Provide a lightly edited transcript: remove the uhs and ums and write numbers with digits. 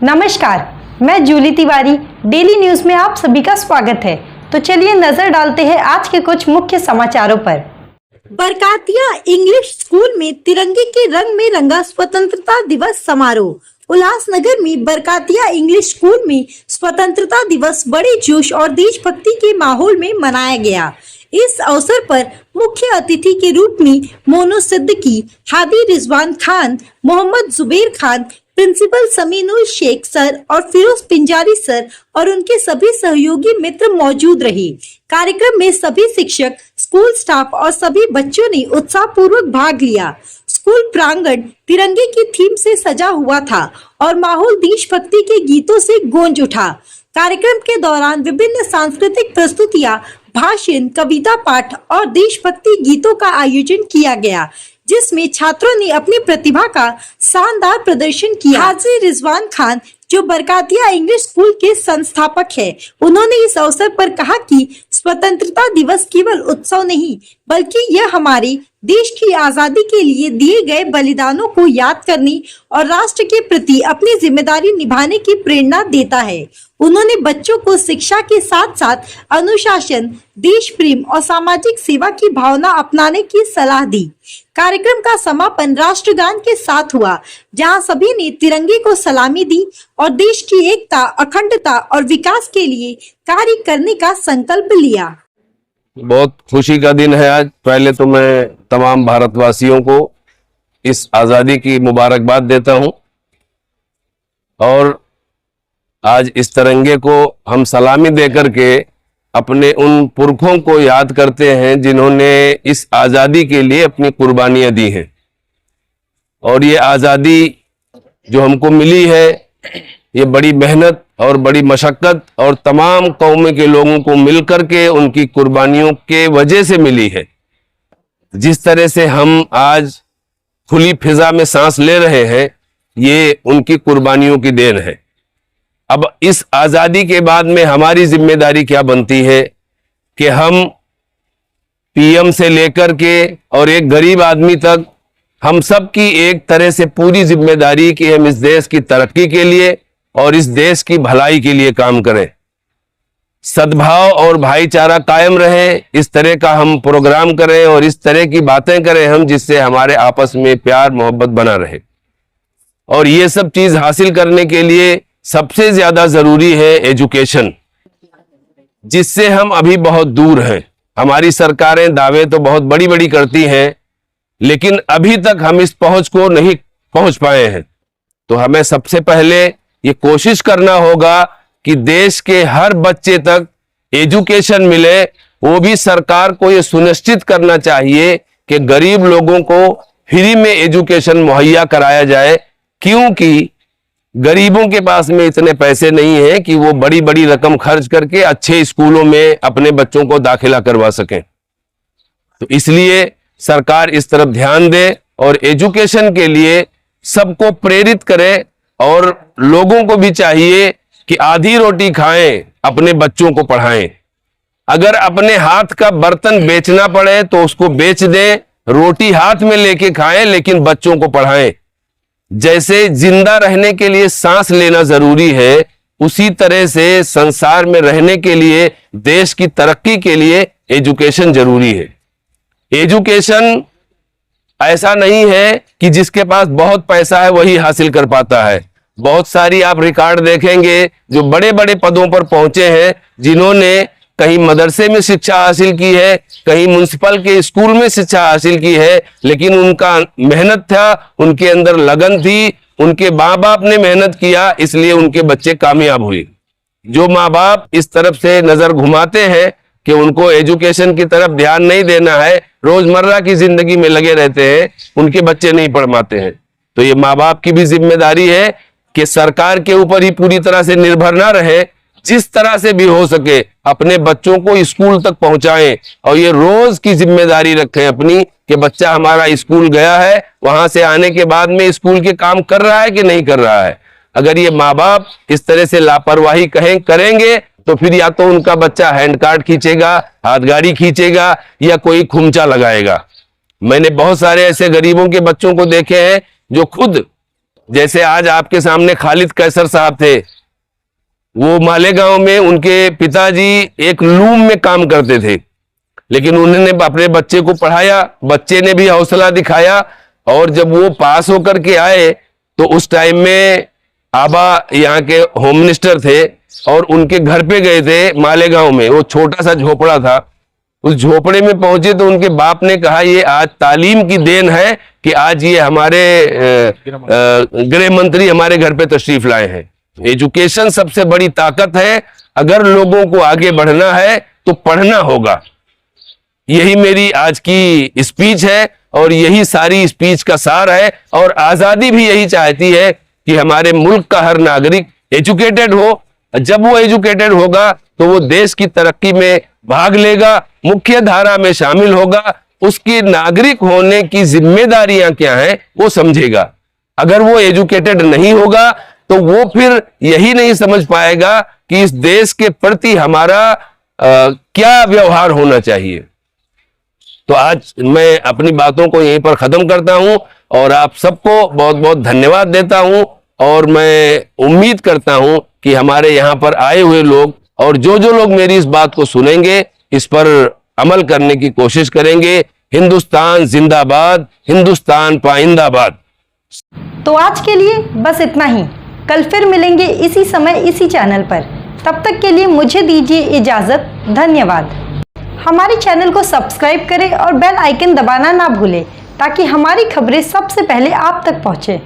नमस्कार, मैं Jully Tiwari. Daily news में आप सभी का स्वागत है। तो चलिए नजर डालते हैं आज के कुछ मुख्य समाचारों पर। बरकातिया इंग्लिश स्कूल में तिरंगे के रंग में रंगा स्वतंत्रता दिवस समारोह। उल्लासनगर में बरकातिया इंग्लिश स्कूल में स्वतंत्रता दिवस बड़े जोश और देशभक्ति के माहौल में मनाया गया। इस अवसर पर मुख्य अतिथि के रूप में मोनू सिद्दीकी, हादी रिजवान खान, मोहम्मद जुबेर खान, प्रिंसिपल समीनुल शेख सर और फिरोज पिंजारी सर और उनके सभी सहयोगी मित्र मौजूद रहे। कार्यक्रम में सभी शिक्षक, स्कूल स्टाफ और सभी बच्चों ने उत्साहपूर्वक भाग लिया। स्कूल प्रांगण तिरंगे की थीम से सजा हुआ था और माहौल देशभक्ति के गीतों से गूंज उठा। कार्यक्रम के दौरान विभिन्न सांस्कृतिक प्रस्तुतियां, भाषण, कविता पाठ और देशभक्ति गीतों का आयोजन किया गया, जिसमें छात्रों ने अपनी प्रतिभा का शानदार प्रदर्शन किया। हाजी रिजवान खान, जो बरकातिया इंग्लिश स्कूल के संस्थापक हैं, उन्होंने इस अवसर पर कहा कि स्वतंत्रता दिवस केवल उत्सव नहीं, बल्कि यह हमारे देश की आजादी के लिए दिए गए बलिदानों को याद करने और राष्ट्र के प्रति अपनी जिम्मेदारी निभाने की प्रेरणा देता है। उन्होंने बच्चों को शिक्षा के साथ साथ अनुशासन, देश प्रेम और सामाजिक सेवा की भावना अपनाने की सलाह दी। कार्यक्रम का समापन राष्ट्रगान के साथ हुआ, जहां सभी ने तिरंगे को सलामी दी और देश की एकता, अखंडता और विकास के लिए कार्य करने का संकल्प लिया। बहुत खुशी का दिन है आज। पहले तो मैं तमाम भारतवासियों को इस आज़ादी की मुबारकबाद देता हूं और आज इस तिरंगे को हम सलामी देकर के अपने उन पुरखों को याद करते हैं जिन्होंने इस आज़ादी के लिए अपनी कुर्बानियां दी हैं। और ये आज़ादी जो हमको मिली है, ये बड़ी मेहनत और बड़ी मशक्क़त और तमाम कौमों के लोगों को मिलकर के उनकी कुर्बानियों के वजह से मिली है। जिस तरह से हम आज खुली फिजा में सांस ले रहे हैं, ये उनकी कुर्बानियों की देन है। अब इस आज़ादी के बाद में हमारी जिम्मेदारी क्या बनती है कि हम पीएम से लेकर के और एक गरीब आदमी तक हम सब की एक तरह से पूरी जिम्मेदारी कि हम इस देश की तरक्की के लिए और इस देश की भलाई के लिए काम करें। सद्भाव और भाईचारा कायम रहे, इस तरह का हम प्रोग्राम करें और इस तरह की बातें करें हम, जिससे हमारे आपस में प्यार मोहब्बत बना रहे। और ये सब चीज हासिल करने के लिए सबसे ज्यादा जरूरी है एजुकेशन, जिससे हम अभी बहुत दूर हैं। हमारी सरकारें दावे तो बहुत बड़ी बड़ी करती हैं, लेकिन अभी तक हम इस पहुंच को नहीं पहुंच पाए हैं। तो हमें सबसे पहले ये कोशिश करना होगा कि देश के हर बच्चे तक एजुकेशन मिले। वो भी सरकार को ये सुनिश्चित करना चाहिए कि गरीब लोगों को फ्री में एजुकेशन मुहैया कराया जाए, क्योंकि गरीबों के पास में इतने पैसे नहीं है कि वो बड़ी बड़ी रकम खर्च करके अच्छे स्कूलों में अपने बच्चों को दाखिला करवा सकें। तो इसलिए सरकार इस तरफ ध्यान दे और एजुकेशन के लिए सबको प्रेरित करे। और लोगों को भी चाहिए कि आधी रोटी खाएं, अपने बच्चों को पढ़ाएं। अगर अपने हाथ का बर्तन बेचना पड़े तो उसको बेच दें, रोटी हाथ में लेके खाएं, लेकिन बच्चों को पढ़ाएं। जैसे जिंदा रहने के लिए सांस लेना जरूरी है, उसी तरह से संसार में रहने के लिए, देश की तरक्की के लिए एजुकेशन जरूरी है। एजुकेशन ऐसा नहीं है कि जिसके पास बहुत पैसा है वही हासिल कर पाता है। बहुत सारी आप रिकॉर्ड देखेंगे जो बड़े बड़े पदों पर पहुंचे हैं, जिन्होंने कहीं मदरसे में शिक्षा हासिल की है, कहीं म्युनिसिपल के स्कूल में शिक्षा हासिल की है, लेकिन उनका मेहनत था, उनके अंदर लगन थी, उनके माँ बाप ने मेहनत किया, इसलिए उनके बच्चे कामयाब हुए। जो माँ बाप इस तरफ से नजर घुमाते हैं कि उनको एजुकेशन की तरफ ध्यान नहीं देना है, रोजमर्रा की जिंदगी में लगे रहते हैं, उनके बच्चे नहीं पढ़ पाते हैं। तो ये माँ बाप की भी जिम्मेदारी है कि सरकार के ऊपर ही पूरी तरह से निर्भर ना रहे, जिस तरह से भी हो सके अपने बच्चों को स्कूल तक पहुंचाएं और ये रोज की जिम्मेदारी रखें अपनी कि बच्चा हमारा स्कूल गया है, वहां से आने के बाद में स्कूल के काम कर रहा है कि नहीं कर रहा है। अगर ये माँ बाप इस तरह से लापरवाही करेंगे तो फिर या तो उनका बच्चा हैंड कार्ड खींचेगा, हाथ गाड़ी खींचेगा या कोई खुमचा लगाएगा। मैंने बहुत सारे ऐसे गरीबों के बच्चों को देखे हैं जो खुद जैसे आज आपके सामने खालिद कैसर साहब थे, वो मालेगांव में उनके पिताजी एक लूम में काम करते थे, लेकिन उन्होंने अपने बच्चे को पढ़ाया, बच्चे ने भी हौसला दिखाया, और जब वो पास होकर के आए तो उस टाइम में आबा यहाँ के होम मिनिस्टर थे और उनके घर पे गए थे मालेगांव में। वो छोटा सा झोपड़ा था, उस झोपड़े में पहुंचे तो उनके बाप ने कहा ये आज तालीम की देन है कि आज ये हमारे गृह मंत्री हमारे घर पे तशरीफ लाए हैं। एजुकेशन सबसे बड़ी ताकत है। अगर लोगों को आगे बढ़ना है तो पढ़ना होगा। यही मेरी आज की स्पीच है और यही सारी स्पीच का सार है। और आजादी भी यही चाहती है कि हमारे मुल्क का हर नागरिक एजुकेटेड हो। जब वो एजुकेटेड होगा तो वो देश की तरक्की में भाग लेगा, मुख्य धारा में शामिल होगा, उसकी नागरिक होने की जिम्मेदारियां क्या हैं वो समझेगा। अगर वो एजुकेटेड नहीं होगा तो वो फिर यही नहीं समझ पाएगा कि इस देश के प्रति हमारा क्या व्यवहार होना चाहिए। तो आज मैं अपनी बातों को यहीं पर खत्म करता हूं और आप सबको बहुत बहुत धन्यवाद देता हूं। और मैं उम्मीद करता हूं कि हमारे यहाँ पर आए हुए लोग और जो जो लोग मेरी इस बात को सुनेंगे इस पर अमल करने की कोशिश करेंगे। हिंदुस्तान जिंदाबाद, हिंदुस्तान पाइंदाबाद। तो आज के लिए बस इतना ही। कल फिर मिलेंगे इसी समय इसी चैनल पर। तब तक के लिए मुझे दीजिए इजाज़त। धन्यवाद। हमारे चैनल को सब्सक्राइब करें और बेल आइकन दबाना ना भूलें ताकि हमारी खबरें सबसे पहले आप तक पहुँचे।